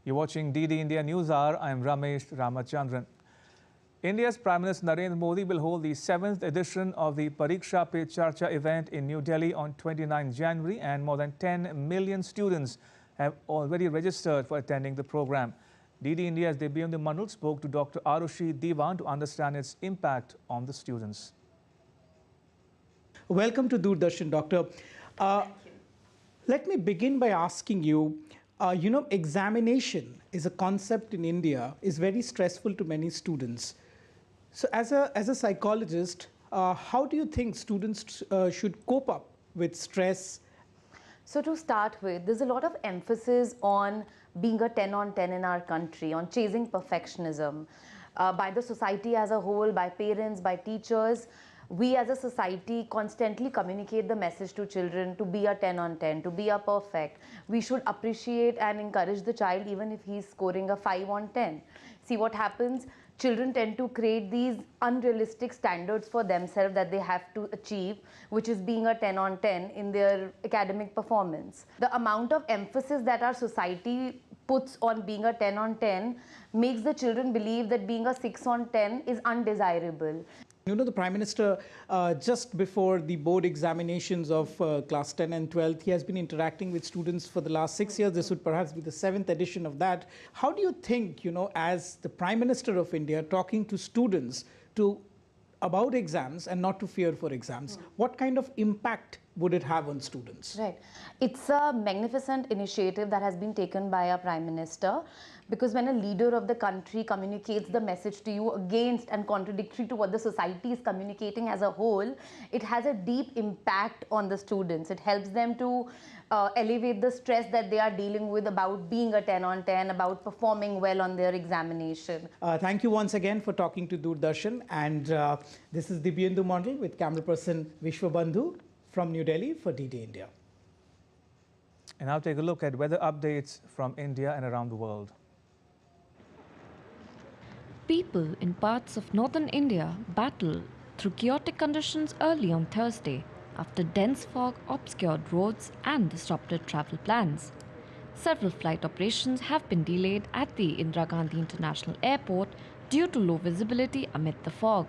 You're watching DD India News Hour. I'm Ramesh Ramachandran. India's Prime Minister Narendra Modi will hold the 7th edition of the Pariksha Pe Charcha event in New Delhi on 29 January, and more than 10 million students have already registered for attending the program. DD India's Deepens Mandal spoke to Dr. Arushi Divan to understand its impact on the students. Welcome to Doordarshan, Doctor. Let me begin by asking you, examination is a concept in India, is very stressful to many students. So as a psychologist, how do you think students should cope up with stress? So to start with, there's a lot of emphasis on being a 10 on 10 in our country, on chasing perfectionism by the society as a whole, by parents, by teachers. We as a society constantly communicate the message to children to be a 10 on 10, to be a perfect. We should appreciate and encourage the child even if he's scoring a 5 on 10. See what happens? Children tend to create these unrealistic standards for themselves that they have to achieve, which is being a 10 on 10 in their academic performance. The amount of emphasis that our society puts on being a 10 on 10 makes the children believe that being a 6 on 10 is undesirable. The Prime Minister, just before the board examinations of class 10 and 12th, he has been interacting with students for the last 6 years. This would perhaps be the 7th edition of that. How do you think, as the Prime Minister of India, talking to students about exams and not to fear for exams, what kind of impact would it have on students? Right. It's a magnificent initiative that has been taken by our Prime Minister, because when a leader of the country communicates the message to you against and contradictory to what the society is communicating as a whole, it has a deep impact on the students. It helps them to elevate the stress that they are dealing with about being a 10 on 10, about performing well on their examination. Thank you once again for talking to Doordarshan. And this is Deepens Mandal with camera person Vishwabandhu from New Delhi for DD India. And now take a look at weather updates from India and around the world. People in parts of northern India battled through chaotic conditions early on Thursday after dense fog obscured roads and disrupted travel plans. Several flight operations have been delayed at the Indira Gandhi International Airport due to low visibility amid the fog.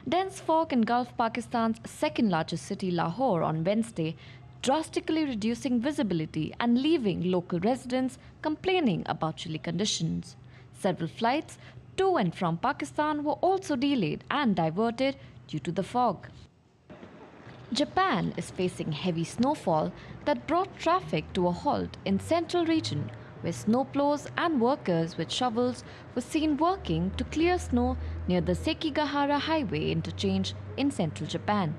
Dense fog engulfed Pakistan's second largest city, Lahore, on Wednesday, drastically reducing visibility and leaving local residents complaining about chilly conditions. Several flights to and from Pakistan were also delayed and diverted due to the fog. Japan is facing heavy snowfall that brought traffic to a halt in central region, where snowplows and workers with shovels were seen working to clear snow near the Sekigahara Highway interchange in central Japan.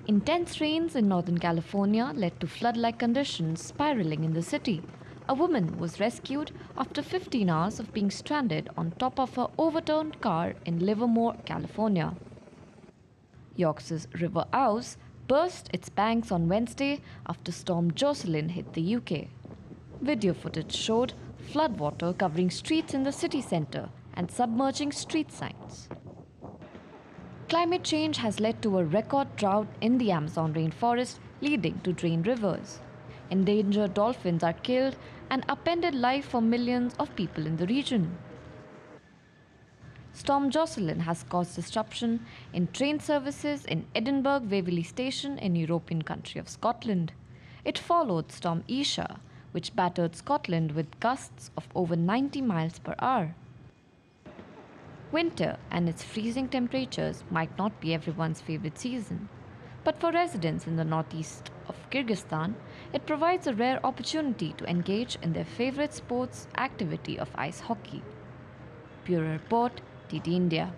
Intense rains in Northern California led to flood-like conditions spiraling in the city. A woman was rescued after 15 hours of being stranded on top of her overturned car in Livermore, California. Yorkshire River Ouse burst its banks on Wednesday after Storm Jocelyn hit the UK. Video footage showed floodwater covering streets in the city centre and submerging street signs. Climate change has led to a record drought in the Amazon rainforest, leading to drained rivers. Endangered dolphins are killed and upended life for millions of people in the region. Storm Jocelyn has caused disruption in train services in Edinburgh Waverley Station in European country of Scotland. It followed Storm Isha, which battered Scotland with gusts of over 90 miles per hour. Winter and its freezing temperatures might not be everyone's favorite season, but for residents in the northeast of Kyrgyzstan, it provides a rare opportunity to engage in their favorite sports activity of ice hockey. Bureau Report, DD India.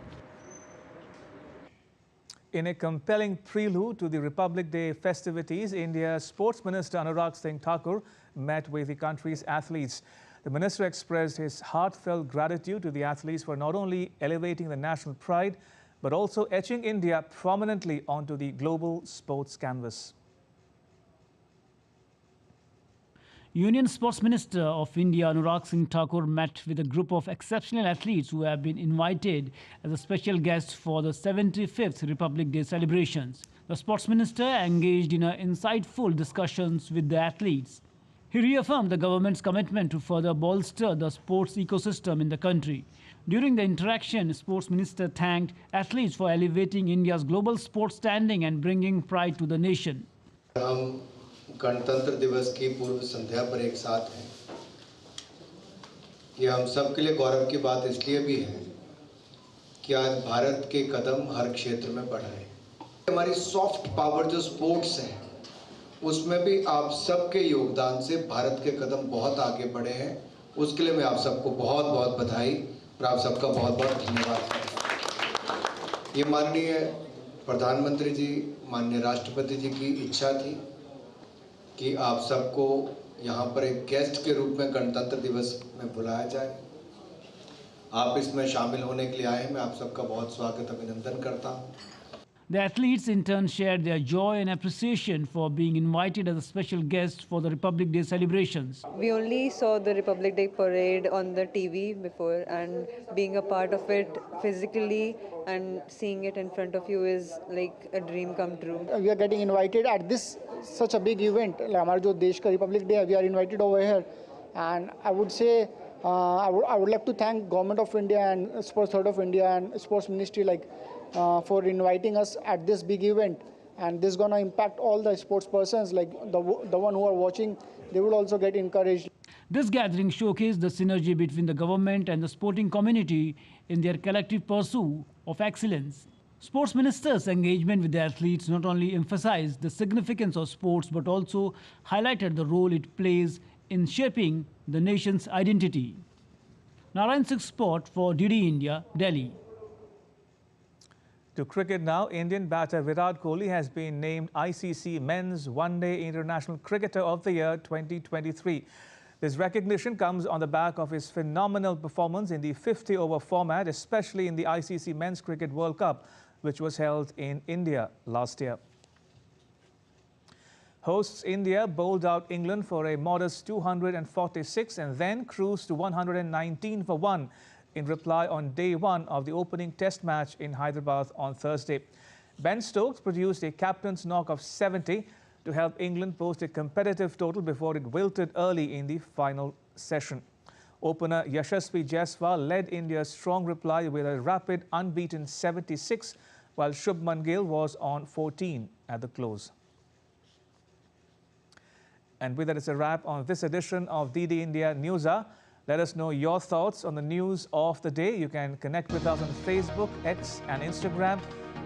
In a compelling prelude to the Republic Day festivities, India's Sports Minister Anurag Singh Thakur met with the country's athletes. The minister expressed his heartfelt gratitude to the athletes for not only elevating the national pride, but also etching India prominently onto the global sports canvas. Union Sports Minister of India Anurag Singh Thakur met with a group of exceptional athletes who have been invited as a special guest for the 75th Republic Day celebrations. The Sports Minister engaged in insightful discussions with the athletes. He reaffirmed the government's commitment to further bolster the sports ecosystem in the country. During the interaction, Sports Minister thanked athletes for elevating India's global sports standing and bringing pride to the nation. गणतंत्र दिवस की पूर्व संध्या पर एक साथ हैं। ये हम सब के लिए गौरव की बात इसलिए भी है कि आज भारत के कदम हर क्षेत्र में बढ़ रहे हैं। हमारी सॉफ्ट पावर जो स्पोर्ट्स है, उसमें भी आप सबके योगदान से भारत के कदम बहुत आगे बढ़े हैं। उसके लिए मैं आप सबको बहुत-बहुत बधाई और आप सबका बहुत-बहुत धन्यवाद। ये माननीय प्रधानमंत्री जी, माननीय राष्ट्रपति जी की इच्छा थी कि आप सबको यहाँ पर एक गेस्ट के रूप में गणतंत्र दिवस में बुलाया जाए। आप इसमें शामिल होने के लिए आए, मैं आप सबका बहुत स्वागत अभिनंदन करता हूँ। The athletes in turn shared their joy and appreciation for being invited as a special guest for the Republic Day celebrations. We only saw the Republic Day parade on the TV before, and being a part of it physically and seeing it in front of you is like a dream come true. We are getting invited at this such a big event. Like हमारे जो देश का Republic Day, we are invited over here, and I would say I would like to thank Government of India and Sports Authority of India and Sports Ministry for inviting us at this big event, and this is gonna impact all the sports persons, like the one who are watching. They will also get encouraged. This gathering showcased the synergy between the government and the sporting community in their collective pursuit of excellence. Sports Minister's engagement with the athletes not only emphasized the significance of sports but also highlighted the role it plays in shaping the nation's identity. Narayan Singh Sport for DD India, Delhi. To cricket now, Indian batter Virat Kohli has been named ICC Men's One-Day International Cricketer of the Year 2023. This recognition comes on the back of his phenomenal performance in the 50-over format, especially in the ICC Men's Cricket World Cup, which was held in India last year. Hosts India bowled out England for a modest 246 and then cruised to 119 for 1 in reply on day one of the opening test match in Hyderabad on Thursday. Ben Stokes produced a captain's knock of 70 to help England post a competitive total before it wilted early in the final session. Opener Yashasvi Jaiswal led India's strong reply with a rapid unbeaten 76, while Shubman Gill was on 14 at the close. And with that, it's a wrap on this edition of DD India News Hour. Let us know your thoughts on the news of the day. You can connect with us on Facebook, X and Instagram.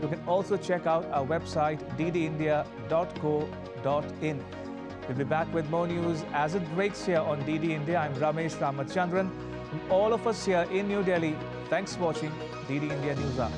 You can also check out our website ddindia.co.in. We'll be back with more news as it breaks here on DD India. I'm Ramesh Ramachandran. From all of us here in New Delhi, thanks for watching DD India News Hour.